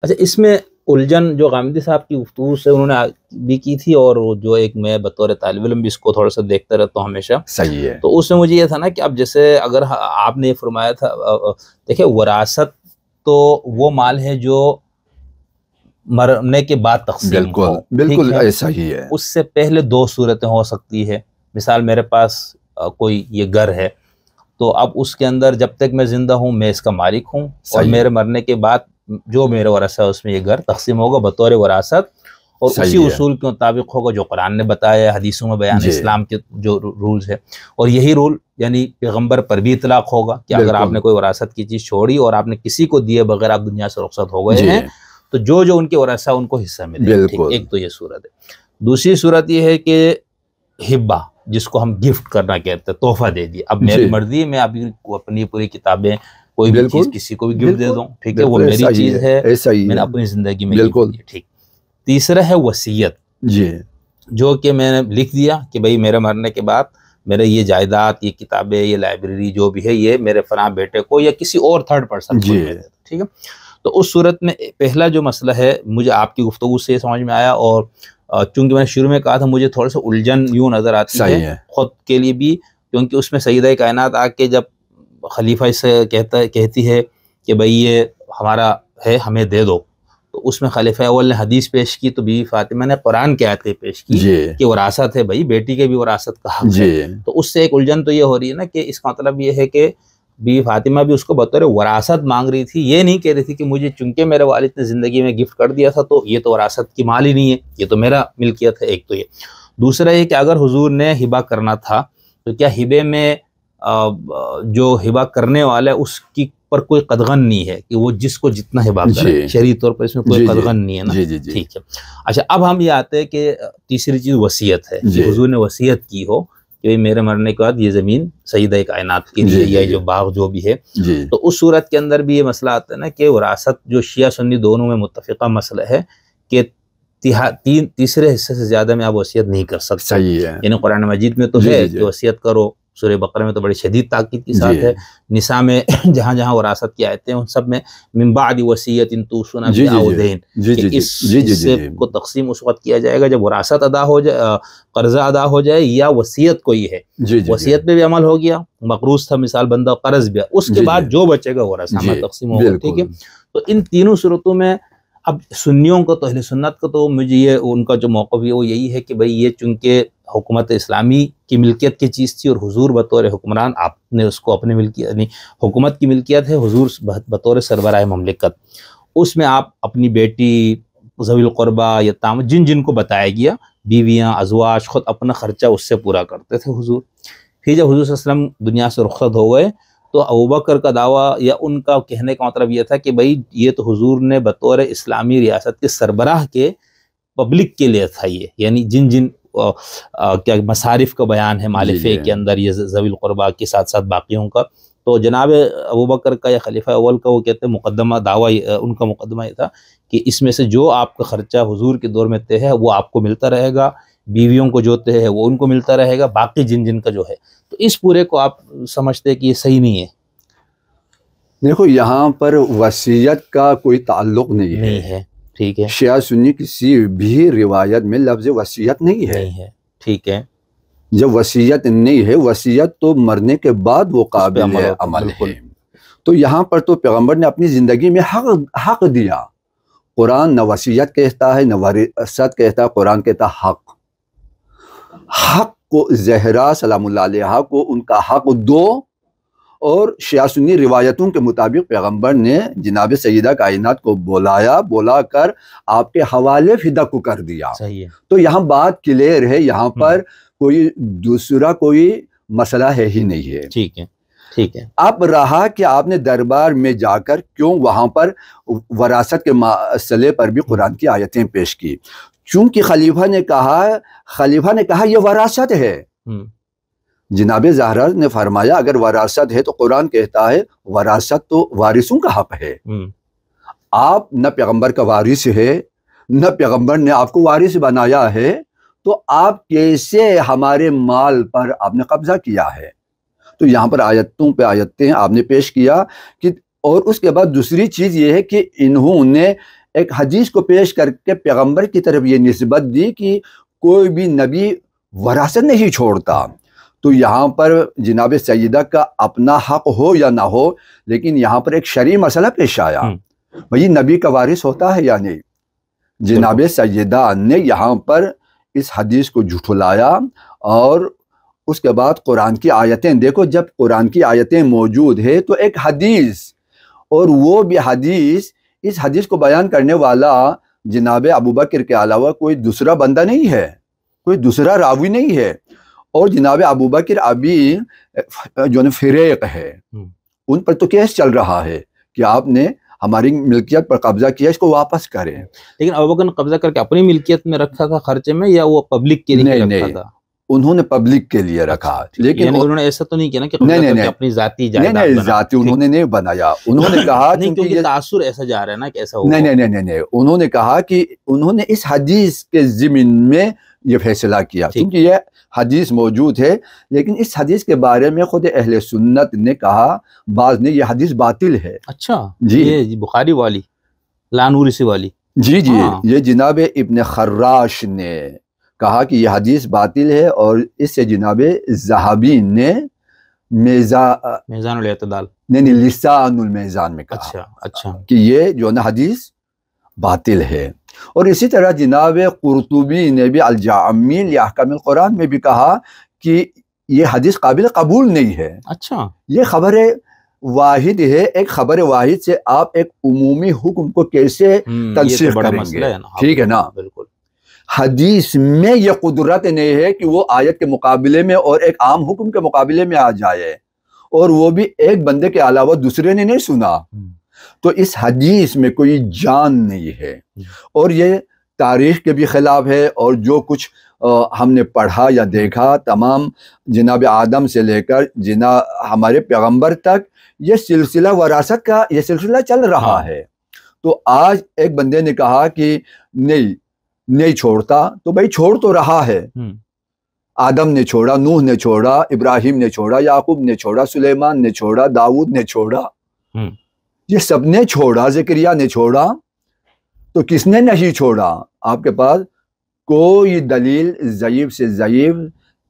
اچھا، اس میں الجھن جو غامدی صاحب کی گفتگو سے انہوں نے بھی کی تھی، اور جو ایک میں بطور طالب علم بھی اس کو تھوڑا سا دیکھتا رہتا ہوں ہمیشہ، صحیح ہے، تو اس میں مجھے یہ تھا نا کہ اب جیسے اگر آپ نے یہ فرمایا تھا، دیکھیں وراثت تو وہ مال ہے جو مرنے کے بعد تقسیم بالکل ہو، بالکل ٹھیک ہے، ایسا ہی ہے، اس سے پہلے دو صورتیں ہو سکتی ہے۔ مثال میرے پاس کوئی یہ گھر ہے، تو اب اس کے اندر جب تک میں زندہ ہوں میں اس کا مالک ہوں، اور صحیح میرے مرنے کے بعد جو میرے ورثہ ہے اس میں یہ گھر تقسیم ہوگا بطور وراثت، اور اسی صحیح ہے، اصول کے مطابق ہوگا جو قرآن نے بتایا ہے، حدیثوں میں بیان ہے، جی اسلام کے جو رولز ہے، اور یہی رول یعنی پیغمبر پر بھی اطلاق ہوگا کہ اگر آپ بالکل نے کوئی وراثت کی چیز چھوڑی اور آپ نے کسی کو دیے بغیر آپ دنیا سے رخصت ہو گئے جی ہیں، تو جو ان کے ورثہ ان کو حصہ ملے گا، ٹھیک، بالکل ایک تو یہ صورت ہے۔ دوسری صورت یہ ہے کہ ہبہ، جس کو ہم گفٹ کرنا کہتے ہیں، تحفہ دے دیا، اب میری جی مرضی ہے میں ابھی اپنی پوری کتابیں کوئی بھی چیز بالکل کسی کو بھی گفٹ دے بالکل دوں، ٹھیک ہے، وہ بالکل میری ایسا ہی چیز ہے، ایسا ہی میں نے ہے، اپنی زندگی میں یہ بالکل کی ہے، ٹھیک۔ تیسرا ہے وصیت، جی جو کہ میں نے لکھ دیا کہ بھئی میرے مرنے کے بعد میرے یہ جائیداد، یہ کتابیں، یہ لائبریری جو بھی ہے، یہ میرے فلاں بیٹے کو یا کسی اور تھرڈ پرسن کو جی میں دے دوں، ٹھیک ہے۔ تو اس صورت میں پہلا جو مسئلہ ہے مجھے آپ کی گفتگو سے سمجھ میں آیا، اور چونکہ میں نے شروع میں کہا تھا مجھے تھوڑا سا الجھن یوں نظر آتی ہے صحیح ہے، خود کے لیے بھی، کیونکہ اس میں سیدہ کائنات آ کے جب خلیفہ سے کہتی ہے کہ بھئی یہ ہمارا ہے ہمیں دے دو، تو اس میں خلیفہ اول نے حدیث پیش کی، تو بیوی فاطمہ نے قرآن کی آیتیں پیش کی جی کہ وراثت ہے بھئی، بیٹی کے بھی وراثت کا حق ہے۔ جی تو اس سے ایک الجھن تو یہ ہو رہی ہے نا کہ اس کا مطلب یہ ہے کہ بیوی فاطمہ بھی اس کو بطور وراثت مانگ رہی تھی، یہ نہیں کہہ رہی تھی کہ مجھے چونکہ میرے والد نے زندگی میں گفٹ کر دیا تھا تو یہ تو وراثت کی مال ہی نہیں ہے، یہ تو میرا ملکیت ہے، ایک تو یہ۔ دوسرا یہ کہ اگر حضور نے ہبہ کرنا تھا تو کیا ہبے میں جو ہبہ کرنے والا ہے اس کی پر کوئی قدغن نہیں ہے کہ وہ جس کو جتنا ہبہ کرے، جی شرعی طور پر اس میں کوئی جی قدغن نہیں ہے نا، جی جی جی ٹھیک ہے۔ اچھا، اب ہم یہ آتے ہیں کہ تیسری چیز وصیت ہے، جی کہ حضور نے وصیت کی ہو کہ میرے مرنے کے بعد یہ زمین سیدہ کائنات کے لیے، جی یا جی جو باغ جو بھی ہے، جی تو اس صورت کے اندر بھی یہ مسئلہ آتا ہے نا کہ وراثت جو شیعہ سنی دونوں میں متفقہ مسئلہ ہے کہ تیسرے حصے سے زیادہ میں آپ وصیت نہیں کر سکتے، صحیح ہے، یعنی قرآن مجید میں تو جی ہے جی جی کہ وصیت کرو، سورہ بقرہ میں تو بڑی شدید تاکید کے جی ساتھ ہے، نساء میں جہاں جہاں وراثت کی آیتیں ہیں ان سب میں من بعد وصیت توصون جی بها جی او جی دین، جی کہ جی جی اس جی جی حصے جی کو تقسیم اس وقت کیا جائے گا جب وراثت ادا ہو جائے، قرضہ ادا ہو جائے، یا وصیت کوئی ہے، جی جی وصیت پہ بھی عمل ہو گیا، مقروض تھا مثال بندہ، قرض بھی، اس کے جی بعد جو بچے گا ورثہ میں جی تقسیم ہوگا، ٹھیک بالکل ہے۔ تو ان تینوں صورتوں میں اب سنیوں کو تو اہل سنت کو تو مجھے یہ ان کا جو موقف ہے وہ یہی ہے کہ بھئی یہ چونکہ حکومت اسلامی کی ملکیت کی چیز تھی، اور حضور بطور حکمران آپ نے اس کو اپنے ملکیت، یعنی حکومت کی ملکیت ہے، حضور بطور سربراہ مملکت، اس میں آپ اپنی بیٹی، ذوی القربہ، یتام، جن جن کو بتایا گیا، بیویاں، ازواج، خود اپنا خرچہ اس سے پورا کرتے تھے حضور۔ پھر جب حضور صلی اللہ علیہ وسلم دنیا سے رخصت ہو گئے تو ابوبکر کا دعویٰ یا ان کا کہنے کا مطلب یہ تھا کہ بھئی یہ تو حضور نے بطور اسلامی ریاست کے سربراہ کے پبلک کے لیے تھا یہ، یعنی جن جن کیا مصارف کا بیان ہے مال جی فے جی کے اندر، یہ ذوی القربہ کے ساتھ ساتھ باقیوں کا، تو جناب ابوبکر کا یا خلیفہ اول کا وہ کہتے ہیں مقدمہ دعویٰ، ان کا مقدمہ یہ تھا کہ اس میں سے جو آپ کا خرچہ حضور کے دور میں طے ہے وہ آپ کو ملتا رہے گا، بیویوں کو جو طے ہے وہ ان کو ملتا رہے گا، باقی جن جن کا جو ہے، تو اس پورے کو آپ سمجھتے کہ یہ صحیح نہیں ہے؟ دیکھو یہاں پر وصیت کا کوئی تعلق نہیں ہے، ٹھیک ہے، شیعہ سنی کسی بھی روایت میں لفظ وصیت نہیں ہے، ٹھیک ہے، جب وصیت نہیں ہے، وصیت تو مرنے کے بعد وہ اس پہ قابل ہوتا ہے، عمل بالکل، ہے۔ تو یہاں پر تو پیغمبر نے اپنی زندگی میں حق دیا، قرآن نہ وصیت کہتا ہے نہ وراثت کہتا ہے، قرآن کہتا ہے حق کو، زہرا سلام اللہ علیہا کو ان کا حق دو، اور شیعہ سنی روایتوں کے مطابق پیغمبر نے جناب سیدہ کائنات کو بلا کر آپ کے حوالے فدا کو کر دیا۔ صحیح ہے، تو یہاں بات کلیئر ہے، یہاں پر کوئی دوسرا کوئی مسئلہ ہے ہی نہیں ہے۔ ٹھیک ہے، ٹھیک ہے، اب رہا کہ آپ نے دربار میں جا کر کیوں وہاں پر وراثت کے مسئلے پر بھی قرآن کی آیتیں پیش کی، چونکہ خلیفہ نے کہا یہ وراثت ہے۔ جناب زہرا نے فرمایا اگر وراثت ہے تو قرآن کہتا ہے وراثت تو وارثوں کا حق ہے، آپ نہ پیغمبر کا وارث ہے نہ پیغمبر نے آپ کو وارث بنایا ہے، تو آپ کیسے ہمارے مال پر آپ نے قبضہ کیا ہے؟ تو یہاں پر آیتوں پہ آیتیں آپ نے پیش کیا کہ، اور اس کے بعد دوسری چیز یہ ہے کہ انہوں نے ایک حدیث کو پیش کر کے پیغمبر کی طرف یہ نسبت دی کہ کوئی بھی نبی وراثت نہیں چھوڑتا. تو یہاں پر جناب سیدہ کا اپنا حق ہو یا نہ ہو، لیکن یہاں پر ایک شرعی مسئلہ پیش آیا، بھئی نبی کا وارث ہوتا ہے یا نہیں. جناب سیدہ نے یہاں پر اس حدیث کو جھٹلایا، اور اس کے بعد قرآن کی آیتیں دیکھو. جب قرآن کی آیتیں موجود ہے تو ایک حدیث، اور وہ بھی حدیث، اس حدیث کو بیان کرنے والا جناب ابوبکر کے علاوہ کوئی دوسرا بندہ نہیں ہے، کوئی دوسرا راوی نہیں ہے. اور جناب ابوبکر ابھی جو فریق ہے، ان پر تو کیس چل رہا ہے کہ آپ نے ہماری ملکیت پر قبضہ کیا، اس کو واپس کریں. لیکن ابوبکر نے قبضہ کر کے اپنی ملکیت میں رکھا تھا خرچے میں، یا وہ پبلک کے لیے رکھا تھا؟ انہوں نے پبلک کے لیے رکھا. لیکن یعنی انہوں نے ایسا تو نہیں کیا نا کہ اپنی ذاتی جائیداد نہیں، ذاتی انہوں نے نہیں بنایا. انہوں نے کہا کیونکہ تاثر ایسا جا رہا ہے نا کہ ایسا ہوا. نہیں، انہوں نے کہا کہ انہوں نے اس حدیث کے ضمن میں یہ فیصلہ کیا، کیونکہ یہ حدیث موجود ہے. لیکن اس حدیث کے بارے میں خود اہل سنت نے کہا، بعض نے، یہ حدیث باطل ہے. اچھا جی، یہ بخاری والی، لانوری والی. جی، یہ جناب ابن خراش نے کہا کہ یہ حدیث باطل ہے، اور اس سے جناب ذہبی نے میزان الاعتدال، نہیں، لسان المیزان میں کہا اچھا کہ یہ جو نا حدیث باطل ہے. اور اسی طرح جناب قرطبی نے بھی الجامع لاحکام القرآن میں بھی کہا کہ یہ حدیث قابل قبول نہیں ہے. اچھا، یہ خبر واحد ہے، ایک خبر واحد سے آپ ایک عمومی حکم کو کیسے تنسیخ کریں گے؟ ٹھیک ہے نا. بالکل. حدیث میں یہ قدرت نہیں ہے کہ وہ آیت کے مقابلے میں اور ایک عام حکم کے مقابلے میں آ جائے، اور وہ بھی ایک بندے کے علاوہ دوسرے نے نہیں سنا. تو اس حدیث میں کوئی جان نہیں ہے، اور یہ تاریخ کے بھی خلاف ہے. اور جو کچھ ہم نے پڑھا یا دیکھا، تمام جناب آدم سے لے کر ہمارے پیغمبر تک یہ سلسلہ وراثت کا یہ سلسلہ چل رہا ہے. تو آج ایک بندے نے کہا کہ نہیں چھوڑتا، تو بھائی چھوڑ تو رہا ہے. آدم نے چھوڑا، نوح نے چھوڑا، ابراہیم نے چھوڑا، یعقوب نے چھوڑا، سلیمان نے چھوڑا، داؤد نے چھوڑا، یہ سب نے چھوڑا. زکریا نے چھوڑا، تو کس نے نہیں چھوڑا؟ آپ کے پاس کوئی دلیل ضعیف سے ضعیف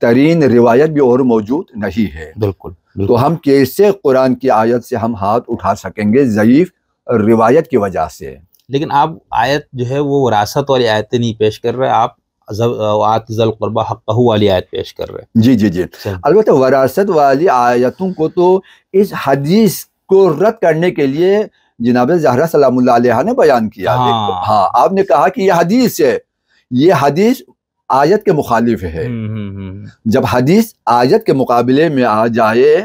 ترین روایت بھی اور موجود نہیں ہے. بالکل. تو ہم کیسے قرآن کی آیت سے ہم ہاتھ اٹھا سکیں گے ضعیف روایت کی وجہ سے؟ لیکن آپ آیت جو ہے وہ وراثت والی آیتیں نہیں پیش کر رہے، آپ آت ذی القربہ حقہ والی آیت پیش کر رہے. جی. البتہ وراثت والی آیتوں کو تو اس حدیث کو رد کرنے کے لیے جناب زہرا سلام اللہ علیہ نے بیان کیا. ہاں، آپ نے کہا کہ یہ حدیث ہے، یہ حدیث آیت کے مخالف ہے. جب حدیث آیت کے مقابلے میں آ جائے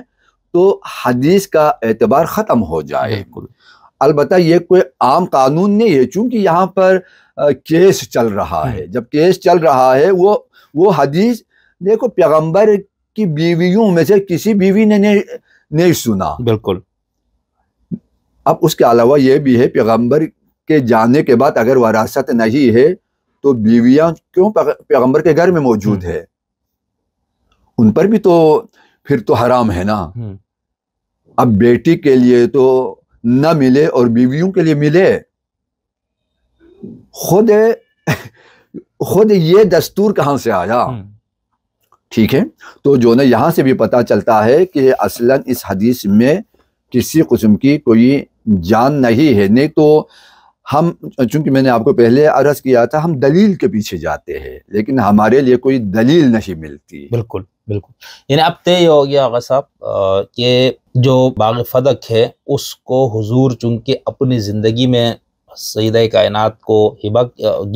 تو حدیث کا اعتبار ختم ہو جائے. البتہ یہ کوئی عام قانون نہیں ہے، چونکہ یہاں پر کیس چل رہا ہے. جب کیس چل رہا ہے، وہ حدیث دیکھو، پیغمبر کی بیویوں میں سے کسی بیوی نے نہیں سنا. بالکل. اب اس کے علاوہ یہ بھی ہے، پیغمبر کے جانے کے بعد اگر وراثت نہیں ہے تو بیویاں کیوں پیغمبر کے گھر میں موجود ہے؟ ان پر بھی تو پھر تو حرام ہے نا. اب بیٹی کے لیے تو نہ ملے اور بیویوں کے لیے ملے. خود یہ دستور کہاں سے آیا؟ ٹھیک ہے. تو جو نا یہاں سے بھی پتہ چلتا ہے کہ اصلاً اس حدیث میں کسی قسم کی کوئی جان نہیں ہے. نہیں تو ہم، چونکہ میں نے آپ کو پہلے عرض کیا تھا، ہم دلیل کے پیچھے جاتے ہیں، لیکن ہمارے لیے کوئی دلیل نہیں ملتی. بالکل. یعنی اب طے ہو گیا آغا صاحب کہ جو باغ فدق ہے اس کو حضور چونکہ اپنی زندگی میں سیدہ کائنات کو ہبہ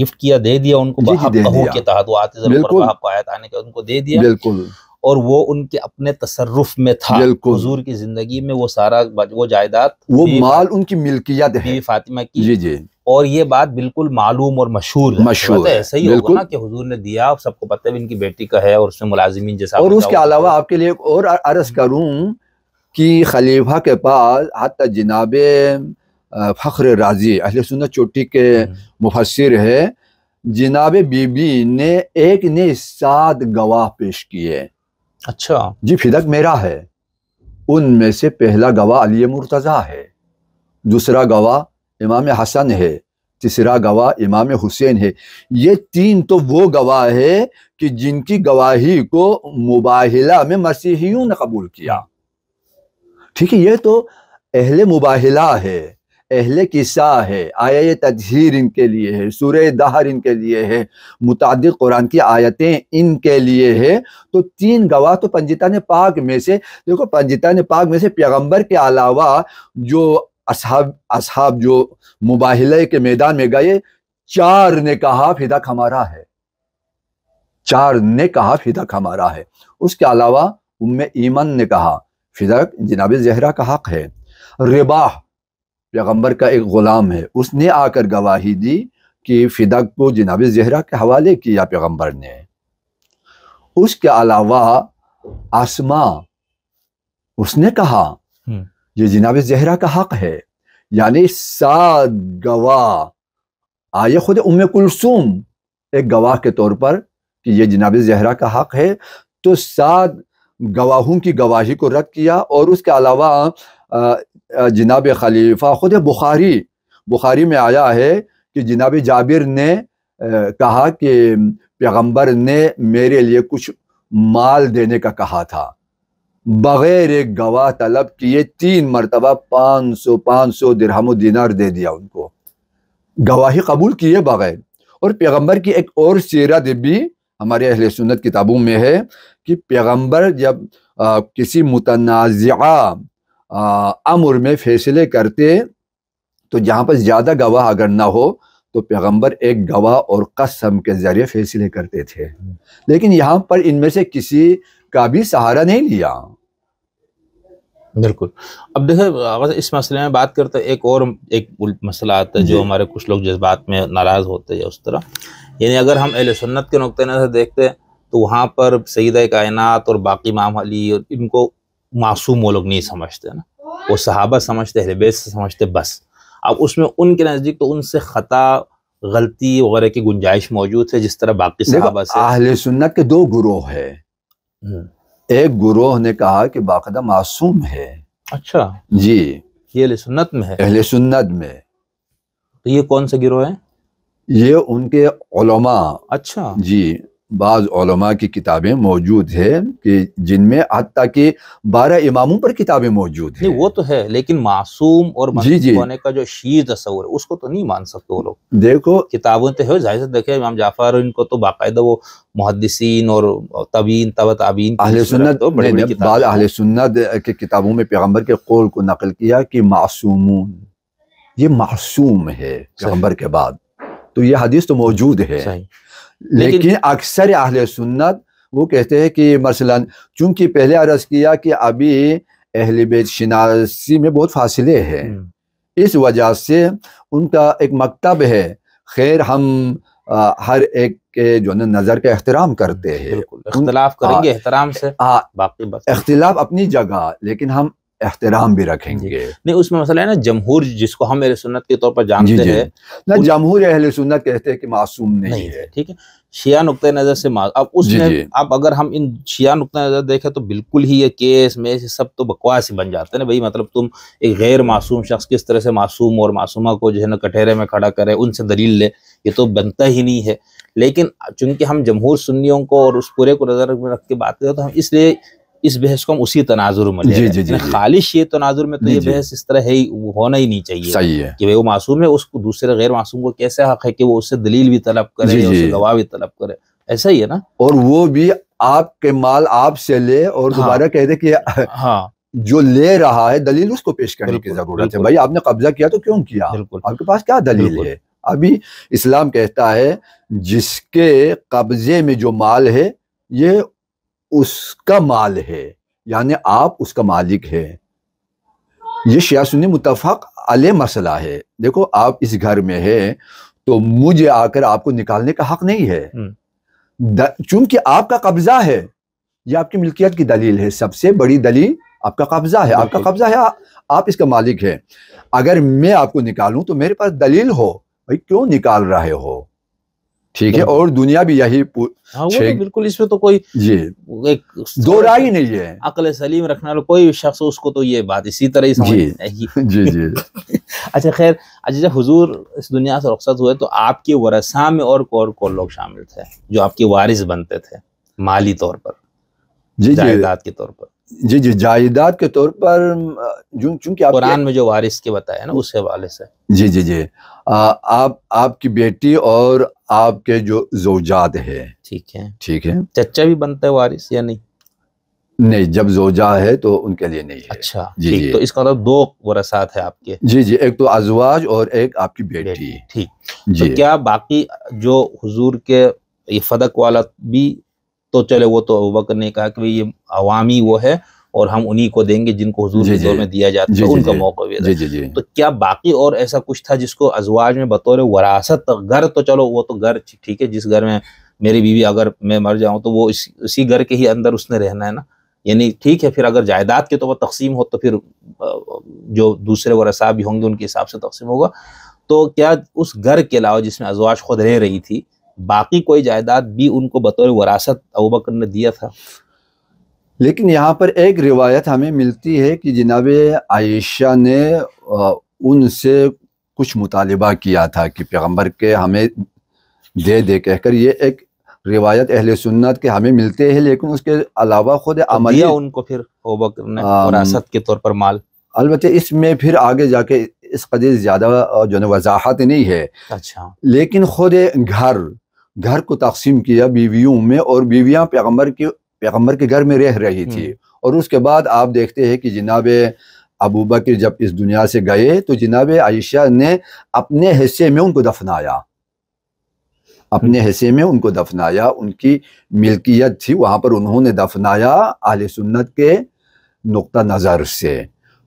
گفٹ کیا، دے دیا ان کو بحقہ کے تحت، وہ آت ذی القربہ حق آیت آنے کے ان کو دے دیا. بالکل. اور وہ ان کے اپنے تصرف میں تھا. حضور کی زندگی میں وہ سارا وہ جائیداد، وہ مال ان کی ملکیت ہے، فاطمہ کی. جی. اور یہ بات بالکل معلوم اور مشہور ہے. ایسا ہی ہوگا نا کہ حضور نے دیا، سب کو پتہ ہے ان کی بیٹی کا ہے اور اس میں ملازمین جیسا. اور اس کے علاوہ آپ کے لیے اور عرض کروں کہ خلیفہ کے پاس حتی جناب فخر رازی اہل سنت چوٹی کے مفسر ہے، جناب بی بی نے ایک نے 7 گواہ پیش کیے. اچھا جی، فدق میرا ہے. ان میں سے پہلا گواہ علی مرتضیٰ ہے، دوسرا گواہ امام حسن ہے، تیسرا گواہ امام حسین ہے. یہ تین تو وہ گواہ ہے کہ جن کی گواہی کو مباہلہ میں مسیحیوں نے قبول کیا. ٹھیک ہے، یہ تو اہل مباہلہ ہے، اہل قصہ ہے، آیہ تطہیر ان کے لیے ہے، سورہ دہر ان کے لیے ہے، متعدد قرآن کی آیتیں ان کے لیے ہے. تو تین گواہ تو پنجتان پاک میں سے، دیکھو پنجتان پاک میں سے پیغمبر کے علاوہ جو اصحاب جو مباہلے کے میدان میں گئے، چار نے کہا فداک ہمارا ہے، چار نے کہا فداک ہمارا ہے. اس کے علاوہ ام ایمن نے کہا فداک جناب زہرا کا حق ہے. رباح پیغمبر کا ایک غلام ہے، اس نے آ کر گواہی دی کہ فداک کو جناب زہرا کے حوالے کیا پیغمبر نے. اس کے علاوہ اسما، اس نے کہا یہ جناب زہرا کا حق ہے. یعنی 7 گواہ آئے. خود ام کلثوم ایک گواہ کے طور پر کہ یہ جناب زہرا کا حق ہے. تو 7 گواہوں کی گواہی کو رد کیا. اور اس کے علاوہ جناب خلیفہ خود بخاری میں آیا ہے کہ جناب جابر نے کہا کہ پیغمبر نے میرے لیے کچھ مال دینے کا کہا تھا. بغیر ایک گواہ طلب کیے 3 مرتبہ 500 درہم و دینار دے دیا ان کو، گواہی قبول کیے بغیر. اور پیغمبر کی ایک اور سیرت بھی ہمارے اہل سنت کتابوں میں ہے کہ پیغمبر جب کسی متنازعہ امر میں فیصلے کرتے تو جہاں پر زیادہ گواہ اگر نہ ہو تو پیغمبر ایک گواہ اور قسم کے ذریعے فیصلے کرتے تھے. لیکن یہاں پر ان میں سے کسی کا بھی سہارا نہیں لیا. بالکل. اب دیکھیں اگر اس مسئلے میں بات کرتے ایک مسئلہ آتا ہے جو ہمارے کچھ لوگ جذبات میں ناراض ہوتے ہیں اس طرح. یعنی اگر ہم اہل سنت کے نقطۂ نظر دیکھتے تو وہاں پر سیدہ کائنات اور باقی امام علی اور ان کو معصوم وہ لوگ نہیں سمجھتے نا، وہ صحابہ سمجھتے، اہل بیت سے سمجھتے بس. اب اس میں ان کے نزدیک تو ان سے خطا غلطی وغیرہ کی گنجائش موجود ہے جس طرح باقی صحابہ سے. اہل سنت کے 2 گروہ ہیں. ایک گروہ نے کہا کہ باقاعدہ معصوم ہے. اچھا جی، یہ اہل سنت میں ہے. اہل سنت میں تو یہ کون سے گروہ ہیں؟ یہ ان کے علماء. اچھا جی، بعض علماء کی کتابیں موجود ہیں کہ جن میں حتیٰ کہ 12 اماموں پر کتابیں موجود ہیں. نہیں وہ تو ہے، لیکن معصوم اور منسوخ ہونے کا جو شیعہ تصور ہے اس کو تو نہیں مان سکتے وہ لوگ. دیکھو کتابوں تو ہے، ظاہر سے دیکھیں امام جعفر ان کو تو باقاعدہ وہ محدثین اور تابعین تبع تابعین اہل سنت نے بعض اہل سنت کے کتابوں میں پیغمبر کے قول کو نقل کیا کہ معصومون، یہ معصوم ہے پیغمبر کے بعد. تو یہ حدیث تو موجود ہے. لیکن اکثر اہل سنت وہ کہتے ہیں کہ مثلا چونکہ پہلے عرض کیا کہ ابھی اہل بیت شناسی میں بہت فاصلے ہیں، اس وجہ سے ان کا ایک مکتب ہے. خیر ہم ہر ایک کے جو نظر کا احترام کرتے ہیں، اختلاف کریں گے احترام سے، باقی بس اختلاف اپنی جگہ، لیکن ہم احترام بھی رکھیں گے. نہیں اس میں مسئلہ ہے نا جمہور جس کو ہم اہل سنت کے طور پر جانتے ہیں نہ، جمہور اہل سنت کہتے ہیں کہ معصوم نہیں ہے. ٹھیک ہے، شیعہ نقطۂ نظر سے اب اس میں اب اگر ہم ان شیعہ نقطۂ نظر دیکھیں تو بالکل ہی یہ کیس میں سب تو بکواس ہی بن جاتے ہیں نا بھائی. مطلب تم ایک غیر معصوم شخص کس طرح سے معصوم اور معصومہ کو جو ہے نا کٹہرے میں کھڑا کرے، ان سے دلیل لے، یہ تو بنتا ہی نہیں ہے. لیکن چونکہ ہم جمہور سنیوں کو اور اس پورے کو نظر میں رکھ کے بات کریں تو ہم اس لیے اس بحث کو ہم اسی تناظر میں لے رہے ہیں. خالص یہ تناظر میں تو یہ بحث اس طرح ہے ہی ہونا ہی نہیں چاہیے. صحیح ہے کہ وہ معصوم ہے، اس کو دوسرے غیر معصوم کو کیسے حق ہے کہ وہ اس سے دلیل بھی طلب کرے، اس سے گواہ بھی طلب کرے. ایسا ہی ہے نا. اور وہ بھی آپ کے مال آپ سے لے اور دوبارہ کہہ دے کہ جو لے رہا ہے دلیل اس کو پیش کرنے کی ضرورت ہے. بھائی آپ نے قبضہ کیا تو کیوں کیا؟ آپ کے پاس کیا دلیل ہے؟ ابھی اسلام کہتا ہے جس کے قبضے میں جو مال ہے یہ اس کا مال ہے، یعنی آپ اس کا مالک ہے. یہ شیعہ سنی متفق علیہ مسئلہ ہے. دیکھو آپ اس گھر میں ہے تو مجھے آ کر آپ کو نکالنے کا حق نہیں ہے، چونکہ آپ کا قبضہ ہے. یہ آپ کی ملکیت کی دلیل ہے، سب سے بڑی دلیل آپ کا قبضہ ہے. آپ کا قبضہ ہے، آپ اس کا مالک ہے. اگر میں آپ کو نکالوں تو میرے پاس دلیل ہو، بھائی کیوں نکال رہے ہو. ٹھیک ہے، اور دنیا بھی یہی ہاں وہ تو بالکل، اس میں تو کوئی جی ایک دو رائے نہیں ہے. عقل سلیم رکھنے والا کوئی شخص اس کو تو یہ بات اسی طرح ہی سمجھنا ہے. جی جی اچھا خیر، اچھا جب حضور اس دنیا سے رخصت ہوئے تو آپ کے ورثاء میں اور کون لوگ شامل تھے جو آپ کے وارث بنتے تھے مالی طور پر، جی جائیداد کے طور پر؟ جی جی جائیداد کے طور پر چونکہ قرآن میں جو وارث کے بتایا نا اس حوالے سے. جی جی جی آپ کی بیٹی اور آپ کے جو زوجات ہے. ٹھیک ہے. ٹھیک ہے. چچا بھی بنتا ہے وارث یا نہیں؟ نہیں، جب زوجہ ہے تو ان کے لیے نہیں ہے. اچھا جی ٹھیک، جی تو اس کا مطلب دو ورثات ہیں آپ کے. جی جی، ایک تو ازواج اور ایک آپ کی بیٹی. ٹھیک. جی تو کیا باقی جو حضور کے یہ فدق والا بھی تو چلے، وہ تو ابوبکر نے کہا کہ یہ عوامی وہ ہے اور ہم انہی کو دیں گے جن کو حضور کے دور میں دیا جاتا ہے، ان کا موقع بھی جی جی جی. تو کیا باقی اور ایسا کچھ تھا جس کو ازواج میں بطور وراثت؟ گھر تو چلو وہ تو گھر ٹھیک ہے، جس گھر میں میری بیوی اگر میں مر جاؤں تو وہ اسی گھر کے ہی اندر اس نے رہنا ہے نا، یعنی ٹھیک ہے. پھر اگر جائیداد کے طور پر تقسیم ہو تو پھر جو دوسرے ورثاء بھی ہوں گے ان کے حساب سے تقسیم ہوگا. تو کیا اس گھر کے علاوہ جس میں ازواج خود رہ رہی تھی باقی کوئی جائیداد بھی ان کو بطور وراثت ابوبکر نے دیا تھا؟ لیکن یہاں پر ایک روایت ہمیں ملتی ہے کہ جناب عائشہ نے ان سے کچھ مطالبہ کیا تھا کہ پیغمبر کے ہمیں دے دے کہہ کر. یہ ایک روایت اہل سنت کے ہمیں ملتے ہیں، لیکن اس کے علاوہ خود عملی دیا ان کو پھر ابوبکر نے وراثت کے طور پر مال. البتہ اس میں پھر آگے جا کے اس قدر زیادہ جو ہے وضاحت نہیں ہے. اچھا. لیکن خود گھر کو تقسیم کیا بیویوں میں، اور بیویاں پیغمبر کے گھر میں رہ رہی تھی. اور اس کے بعد آپ دیکھتے ہیں کہ جناب ابوبکر جب اس دنیا سے گئے تو جناب عائشہ نے اپنے حصے میں ان کو دفنایا. اپنے حصے میں ان کو دفنایا، ان کی ملکیت تھی وہاں پر، انہوں نے دفنایا اہل سنت کے نقطہ نظر سے.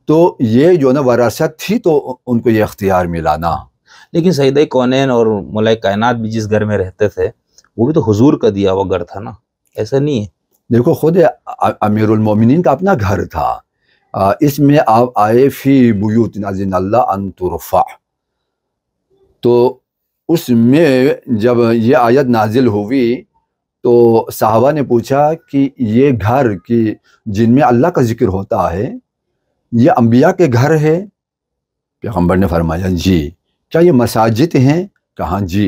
تو یہ جو نا وراثت تھی تو ان کو یہ اختیار ملا نا. لیکن سیدہ کونین اور مولا کائنات بھی جس گھر میں رہتے تھے وہ بھی تو حضور کا دیا ہوا گھر تھا نا، ایسا نہیں ہے؟ دیکھو خود امیر المومنین کا اپنا گھر تھا. اس میں آپ آئے فی بیوت اذن اللہ ان ترفع، تو اس میں جب یہ آیت نازل ہوئی تو صحابہ نے پوچھا کہ یہ گھر کی جن میں اللہ کا ذکر ہوتا ہے یہ انبیاء کے گھر ہے؟ پیغمبر نے فرمایا جی. کیا یہ مساجد ہیں؟ کہاں جی.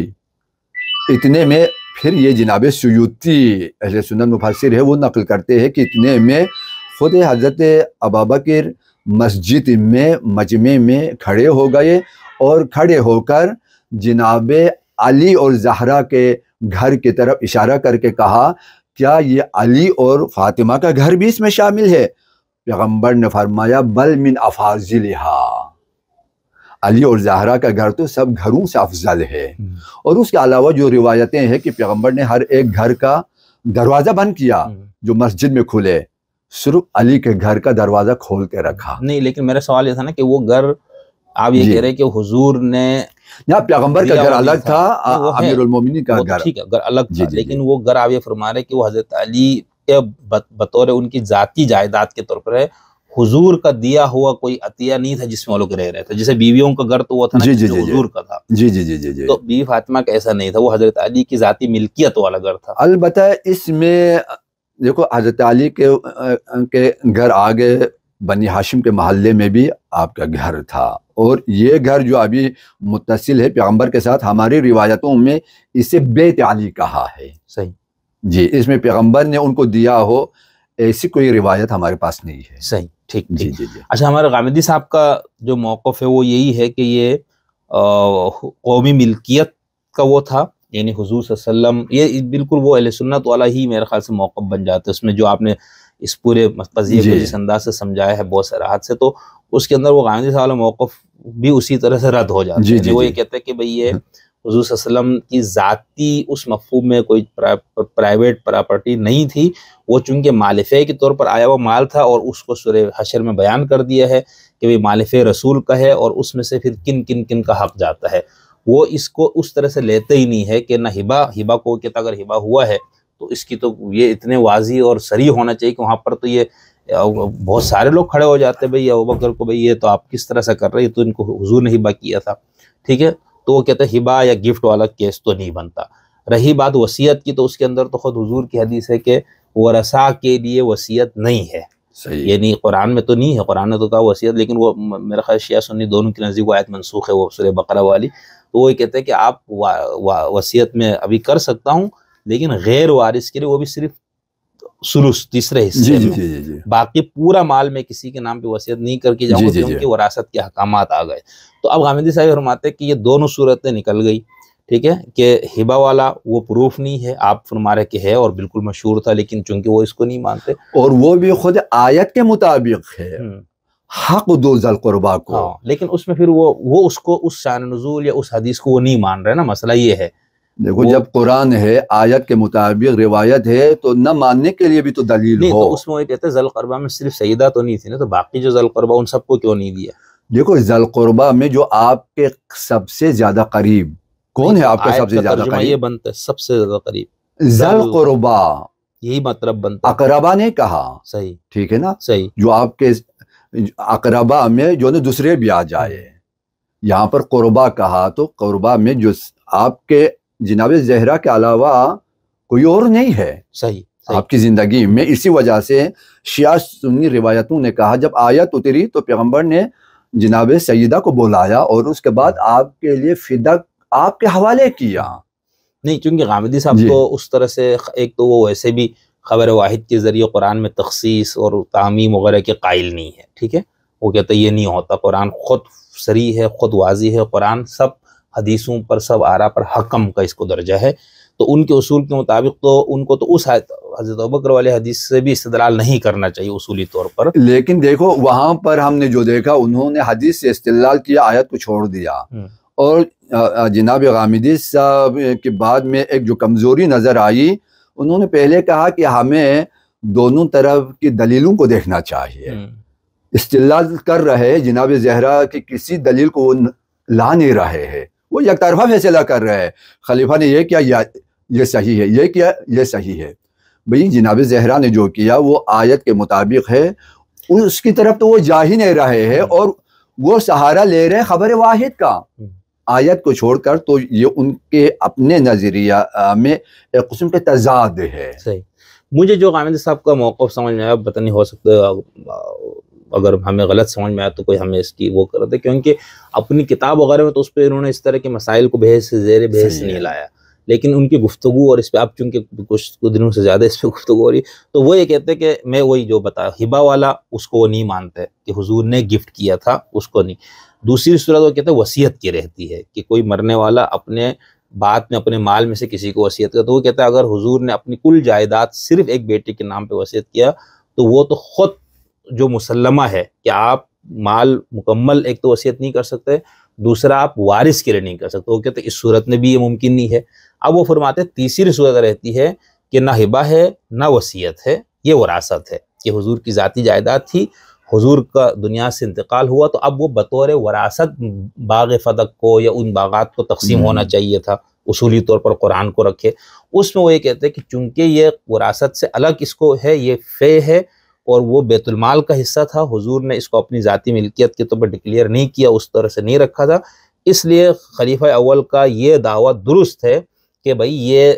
اتنے میں پھر یہ جناب سیوطی اہل سنت مفسر ہے وہ نقل کرتے ہیں کہ اتنے میں خود حضرت ابوبکر مسجد میں مجمع میں کھڑے ہو گئے، اور کھڑے ہو کر جناب علی اور زہرا کے گھر کی طرف اشارہ کر کے کہا کیا یہ علی اور فاطمہ کا گھر بھی اس میں شامل ہے؟ پیغمبر نے فرمایا بل من افاضلھا، علی اور زہرا کا گھر تو سب گھروں سے افضل ہے. اور اس کے علاوہ جو روایتیں ہیں کہ پیغمبر نے ہر ایک گھر کا دروازہ بند کیا جو مسجد میں کھلے، صرف علی کے گھر کا دروازہ کھول کے رکھا. نہیں لیکن میرا سوال یہ تھا نا کہ وہ گھر آپ یہ کہہ رہے کہ حضور نے پیغمبر کا گھر الگ تھا، امیر المومنین کا گھر ٹھیک ہے گھر الگ تھا، لیکن وہ گھر آپ یہ فرما رہے کہ وہ حضرت علی کے بطور ان کی ذاتی جائیداد کے طور پر ہے، حضور کا دیا ہوا کوئی عطیہ نہیں تھا جس میں وہ لوگ رہ رہے تھے. جیسے بیویوں کا گھر تو وہ تھا نا جو حضور کا تھا. جی جی جی جی جی. تو بیوی فاطمہ کا ایسا نہیں تھا، وہ حضرت علی کی ذاتی ملکیت والا گھر تھا. البتہ اس میں دیکھو حضرت علی کے گھر آگے بنی ہاشم کے محلے میں بھی آپ کا گھر تھا، اور یہ گھر جو ابھی متصل ہے پیغمبر کے ساتھ ہماری روایتوں میں اسے بیت علی کہا ہے. صحیح جی، اس میں پیغمبر نے ان کو دیا ہو ایسی کوئی روایت ہمارے پاس نہیں ہے. صحیح ٹھیک جی جی جی. اچھا ہمارے غامدی صاحب کا جو موقف ہے وہ یہی ہے کہ یہ قومی ملکیت کا وہ تھا، یعنی حضور صلی اللہ علیہ وسلم یہ بالکل وہ اہل سنت والا ہی میرے خیال سے موقف بن جاتا ہے. اس میں جو آپ نے اس پورے قضیے کو جس انداز سے سمجھایا ہے بہت صراحت سے، تو اس کے اندر وہ غامدی صاحب والا موقف بھی اسی طرح سے رد ہو جاتا ہے. وہ یہ کہتے ہیں کہ بھئی یہ حضور صلی اللہ علیہ وسلم کی ذاتی اس مفہوم میں کوئی پرائیویٹ پراپرٹی نہیں تھی، وہ چونکہ مالفے کے طور پر آیا ہوا مال تھا، اور اس کو سورہ حشر میں بیان کر دیا ہے کہ وہ مالفے رسول کا ہے، اور اس میں سے پھر کن کن کن کا حق جاتا ہے. وہ اس کو اس طرح سے لیتے ہی نہیں ہے کہ نہ ہبہ کو کہتا اگر ہبہ ہوا ہے تو اس کی تو یہ اتنے واضح اور صریح ہونا چاہیے کہ وہاں پر تو یہ بہت سارے لوگ کھڑے ہو جاتے ہیں بھئی ابوبکر کو بھئی یہ تو آپ کس طرح سے کر رہے ہیں، تو ان کو حضور نے ہبہ کیا تھا. ٹھیک ہے، تو وہ کہتے ہیں ہبہ یا گفٹ والا کیس تو نہیں بنتا. رہی بات وصیت کی، تو اس کے اندر تو خود حضور کی حدیث ہے کہ ورثاء کے لیے وصیت نہیں ہے، صحیح، یعنی قرآن میں تو نہیں ہے، قرآن نے تو کہا وصیت، لیکن وہ میرا خیال شیعہ سنی دونوں کے نزدیک وہ آیت منسوخ ہے، وہ سورہ بقرہ والی، تو وہ یہ کہتے ہیں کہ آپ وصیت میں ابھی کر سکتا ہوں، لیکن غیر وارث کے لیے وہ بھی صرف ثلث، تیسرے حصے جی جی میں، جی جی باقی پورا مال میں کسی کے نام پہ وصیت نہیں کر کے جاؤں گا، کیونکہ وراثت کے احکامات آ گئے۔ تو اب غامدی صاحب فرماتے ہیں کہ یہ دونوں صورتیں نکل گئی، ٹھیک ہے، کہ ہبہ والا وہ پروف نہیں ہے، آپ فرما رہے کہ ہے اور بالکل مشہور تھا، لیکن چونکہ وہ اس کو نہیں مانتے، اور وہ بھی خود آیت کے مطابق ہے، حق دو ذی القربا کو، ہاں، لیکن اس میں پھر وہ اس کو اس شان نزول یا اس حدیث کو وہ نہیں مان رہے نا، مسئلہ یہ ہے۔ دیکھو جب قرآن ہے، آیت کے مطابق روایت ہے، تو نہ ماننے کے لیے بھی تو دلیل نہیں، ہو۔ تو اس میں وہ کہتے ہیں ذی القربہ میں صرف سیدہ تو نہیں تھی نا، تو باقی جو ذی القربہ ان سب کو کیوں نہیں دیا؟ دیکھو ذی القربہ میں جو آپ کے سب سے زیادہ قریب کون ہے؟ آپ کا سب سے زیادہ ترجمہ یہ قریب بنتا ہے سب سے زیادہ قریب، ذی القربہ، یہی مطلب بنتا ہے۔ اقربا نے کہا، صحیح، ٹھیک ہے نا، صحیح، جو آپ کے اقربا میں جو نا دوسرے بھی آ جائے، یہاں پر قربا کہا تو قربا میں جو آپ کے جناب زہرا کے علاوہ کوئی اور نہیں ہے صحیح، آپ کی زندگی میں۔ اسی وجہ سے شیعہ سنی روایتوں نے کہا جب آیت اتری تو پیغمبر نے جناب سیدہ کو بلایا اور اس کے بعد آپ کے لیے فدیہ آپ کے حوالے کیا۔ نہیں، چونکہ غامدی صاحب تو اس طرح سے، ایک تو وہ ویسے بھی خبر واحد کے ذریعے قرآن میں تخصیص اور تعمیم وغیرہ کے قائل نہیں ہے، ٹھیک ہے، وہ کہتے ہیں یہ نہیں ہوتا، قرآن خود صریح ہے، خود واضح ہے، قرآن سب حدیثوں پر، سب آراء پر حکم کا اس کو درجہ ہے، تو ان کے اصول کے مطابق تو ان کو تو اس حضرت ابوبکر والے حدیث سے بھی استدلال نہیں کرنا چاہیے اصولی طور پر۔ لیکن دیکھو وہاں پر ہم نے جو دیکھا، انہوں نے حدیث سے استدلال کیا، آیت کو چھوڑ دیا، اور جناب غامدی صاحب کے بعد میں ایک جو کمزوری نظر آئی، انہوں نے پہلے کہا کہ ہمیں دونوں طرف کی دلیلوں کو دیکھنا چاہیے، استدلال کر رہے جناب زہرا کی کسی دلیل کو وہ لا نہیں رہے ہیں، وہ یک طرفہ فیصلہ کر رہے ہیں، خلیفہ نے یہ کیا یہ صحیح ہے، یہ کیا یہ صحیح ہے۔ بھئی جناب زہرا نے جو کیا وہ آیت کے مطابق ہے، اس کی طرف تو وہ جا ہی نہیں رہے ہیں، اور وہ سہارا لے رہے خبر واحد کا، آیت کو چھوڑ کر، تو یہ ان کے اپنے نظریہ میں ایک قسم کے تضاد ہے۔ صحیح، مجھے جو غامدی صاحب کا موقف سمجھ میں آیا، پتہ نہیں ہو سکتا اگر ہمیں غلط سمجھ میں آیا تو کوئی ہمیں اس کی وہ کرتے، کیونکہ اپنی کتاب وغیرہ میں تو اس پہ انہوں نے اس طرح کے مسائل کو بحث سے زیر بحث نہیں لایا، لیکن ان کی گفتگو اور اس پہ اب چونکہ کچھ دنوں سے زیادہ اس پہ گفتگو ہو رہی، تو وہ یہ کہتے ہیں کہ میں وہی جو بتا ہبہ والا اس کو وہ نہیں مانتے کہ حضور نے گفٹ کیا تھا، اس کو نہیں۔ دوسری صورت وہ کہتے ہیں وصیت کی رہتی ہے کہ کوئی مرنے والا اپنے بعد میں اپنے مال میں سے کسی کو وصیت کیا، تو وہ کہتا ہے اگر حضور نے اپنی کل جائیداد صرف ایک بیٹے کے نام پہ وصیت کیا تو وہ تو خود جو مسلمہ ہے کہ آپ مال مکمل ایک تو وصیت نہیں کر سکتے، دوسرا آپ وارث کے لیے نہیں کر سکتے، وہ کہتے ہیں اس صورت میں بھی یہ ممکن نہیں ہے۔ اب وہ فرماتے ہیں تیسری صورت رہتی ہے کہ نہ ہبہ ہے نہ وصیت ہے، یہ وراثت ہے کہ حضور کی ذاتی جائیداد تھی، حضور کا دنیا سے انتقال ہوا تو اب وہ بطور وراثت باغ فدق کو یا ان باغات کو تقسیم ہونا چاہیے تھا، اصولی طور پر قرآن کو رکھے۔ اس میں وہ یہ کہتے ہیں کہ چونکہ یہ وراثت سے الگ اس کو ہے، یہ فے ہے اور وہ بیت المال کا حصہ تھا، حضور نے اس کو اپنی ذاتی ملکیت کے طور پر ڈکلیئر نہیں کیا، اس طرح سے نہیں رکھا تھا، اس لیے خلیفہ اول کا یہ دعویٰ درست ہے کہ بھئی یہ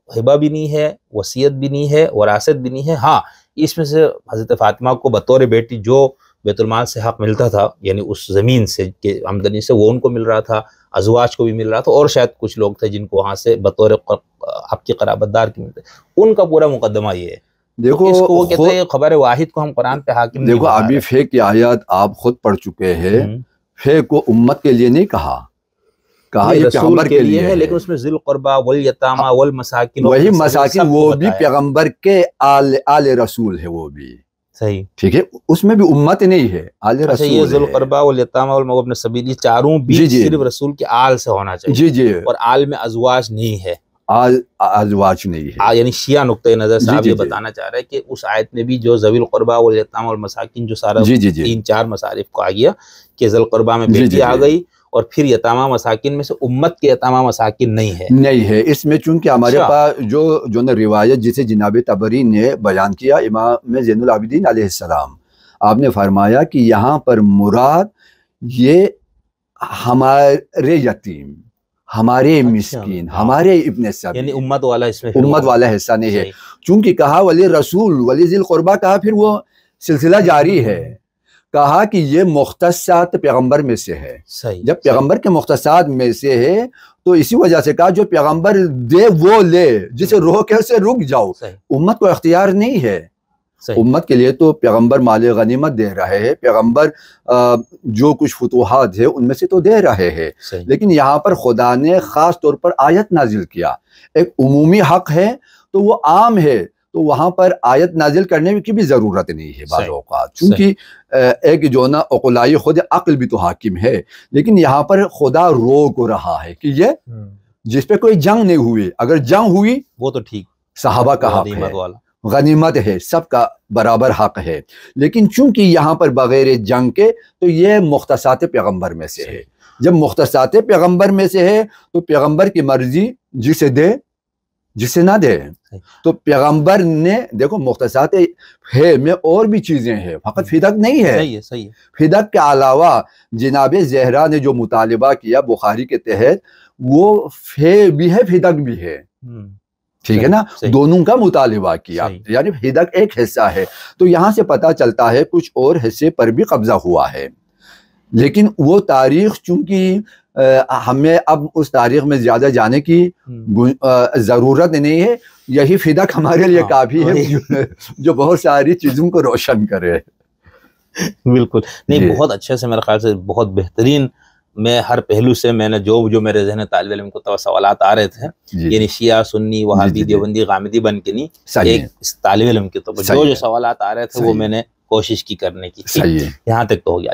ہبہ بھی نہیں ہے، وصیت بھی نہیں ہے، وراثت بھی نہیں ہے۔ ہاں، اس میں سے حضرت فاطمہ کو بطور بیٹی جو بیت المال سے حق ملتا تھا، یعنی اس زمین سے کہ آمدنی سے، وہ ان کو مل رہا تھا، ازواج کو بھی مل رہا تھا، اور شاید کچھ لوگ تھے جن کو وہاں سے بطور آپ کی قرابت دار کی ملتے، ان کا پورا مقدمہ یہ ہے۔ دیکھو اس کو وہ کہتے ہیں خبر واحد کو ہم قرآن پہ حاکم نہیں دیکھو ابھی فے کی آیات آپ خود پڑھ چکے ہیں، فے کو امت کے لیے نہیں کہا یہ پیغمبر کے لیے ہے، لیکن اس میں ذی القربہ والیتامى والمساکین، وہی مساکین وہ بھی پیغمبر کے آل رسول ہے، وہ بھی صحیح، ٹھیک ہے، اس میں بھی امت نہیں ہے، آل رسول یہ ذی القربہ والیتامى وابن السبیل، چاروں بھی صرف رسول کے آل سے ہونا چاہیے، جی جی، اور آل میں ازواج نہیں ہے، ازواج نہیں ہے، یعنی شیعہ نقطۂ نظر صاحب یہ بتانا چاہ رہے ہیں کہ اس آیت میں بھی جو ذوی القربہ والیتامى والمساکین جو سارا 3-4 مصارف کو آ گیا کہ ذی القربہ میں بیٹی آ گئی، اور پھر یتامہ مساکین میں سے امت کے یتامہ مساکین نہیں ہے اس میں، چونکہ ہمارے پاس جو روایت جسے جناب طبری نے بیان کیا، امام زین العابدین علیہ السلام، آپ نے فرمایا کہ یہاں پر مراد یہ ہمارے یتیم ہمارے مسکین، ہمارے ابن سبیل، یعنی امت والا اس میں امت والا حصہ نہیں ہے۔ چونکہ کہا ولی رسول ولی ذی القربہ، کہا پھر وہ سلسلہ جاری ہے، کہا کہ یہ مختصات پیغمبر میں سے ہے۔ جب پیغمبر کے مختصات میں سے ہے تو اسی وجہ سے کہا جو پیغمبر دے وہ لے، جسے روکے اسے رک جاؤ۔ امت کو اختیار نہیں ہے، امت کے لیے تو پیغمبر مال غنیمت دے رہے ہیں، پیغمبر جو کچھ فتوحات ہے ان میں سے تو دے رہے ہیں، لیکن یہاں پر خدا نے خاص طور پر آیت نازل کیا۔ ایک عمومی حق ہے تو وہ عام ہے، تو وہاں پر آیت نازل کرنے کی بھی ضرورت نہیں ہے بعض اوقات، چونکہ ایک جو نا عقلائی خود عقل بھی تو حاکم ہے، لیکن یہاں پر خدا روک رہا ہے کہ یہ جس پہ کوئی جنگ نہیں ہوئی، اگر جنگ ہوئی وہ تو ٹھیک، صحابہ کا حق ہے، غنیمت ہے، سب کا برابر حق ہے، لیکن چونکہ یہاں پر بغیر جنگ کے تو یہ مختصات پیغمبر میں سے ہے۔ جب مختصات پیغمبر میں سے ہے تو پیغمبر کی مرضی جسے دے جسے نہ دے، تو پیغمبر نے دیکھو مختصات ہے میں اور بھی چیزیں ہیں، فقط فدق نہیں ہے۔ فدق کے علاوہ جناب زہرا نے جو مطالبہ کیا بخاری کے تحت، وہ بھی ہے فدق بھی ہے، ٹھیک ہے نا، دونوں کا مطالبہ کیا، یعنی فدق ایک حصہ ہے۔ تو یہاں سے پتہ چلتا ہے کچھ اور حصے پر بھی قبضہ ہوا ہے، لیکن وہ تاریخ چونکہ ہمیں اب اس تاریخ میں زیادہ جانے کی ضرورت نہیں ہے، یہی فدق ہمارے لیے کافی ہے جو بہت ساری چیزوں کو روشن کرے۔ بالکل، نہیں بہت اچھے سے، میرے خیال سے بہت بہترین، میں ہر پہلو سے میں نے جو میرے ذہن طالب علم کو سوالات آ رہے تھے، یعنی شیعہ سنی وہابی دیوبندی غامدی بن کے نہیں، ایک طالب علم کے طور پر جو سوالات آ رہے تھے وہ میں نے کوشش کی کرنے کی، یہاں تک تو ہو گیا۔